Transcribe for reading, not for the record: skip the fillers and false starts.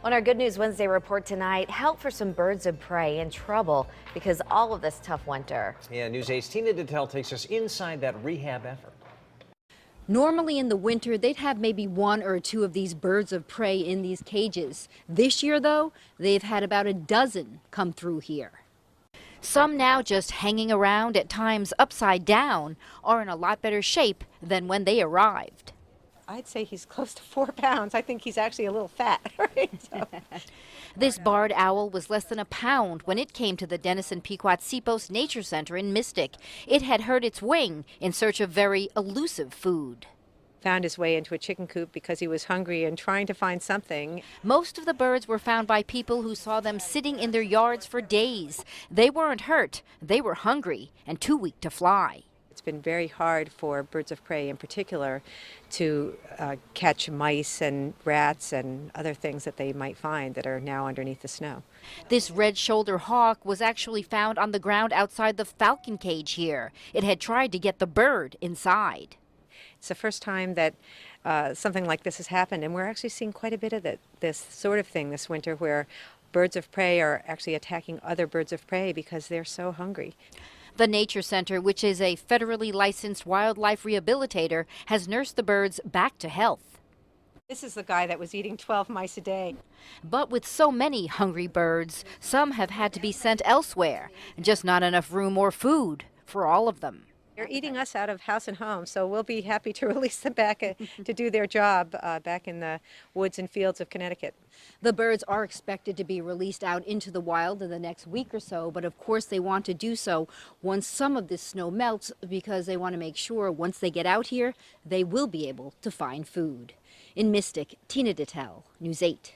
On our Good News Wednesday report tonight, help for some birds of prey in trouble because all of this tough winter. Yeah, News 8's Tina Detel takes us inside that rehab effort. Normally in the winter, they'd have maybe one or two of these birds of prey in these cages. This year, though, they've had about a dozen come through here. Some now just hanging around, at times upside down, are in a lot better shape than when they arrived. I'd say he's close to 4 pounds. I think he's actually a little fat. Right? So. This barred owl was less than a pound when it came to the Denison Pequotsepos Nature Center in Mystic. It had hurt its wing in search of very elusive food. Found his way into a chicken coop because he was hungry and trying to find something. Most of the birds were found by people who saw them sitting in their yards for days. They weren't hurt, they were hungry and too weak to fly. It's been very hard for birds of prey in particular to catch mice and rats and other things that they might find that are now underneath the snow. This red-shouldered hawk was actually found on the ground outside the falcon cage here. It had tried to get the bird inside. It's the first time that something like this has happened, and we're actually seeing quite a bit of this sort of thing this winter where birds of prey are actually attacking other birds of prey because they're so hungry. The Nature Center, which is a federally licensed wildlife rehabilitator, has nursed the birds back to health. This is the guy that was eating 12 mice a day. But with so many hungry birds, some have had to be sent elsewhere. Just not enough room or food for all of them. They're eating us out of house and home, so we'll be happy to release them back to do their job back in the woods and fields of Connecticut. The birds are expected to be released out into the wild in the next week or so, but of course they want to do so once some of this snow melts because they want to make sure once they get out here, they will be able to find food. In Mystic, Tina Detel, News 8.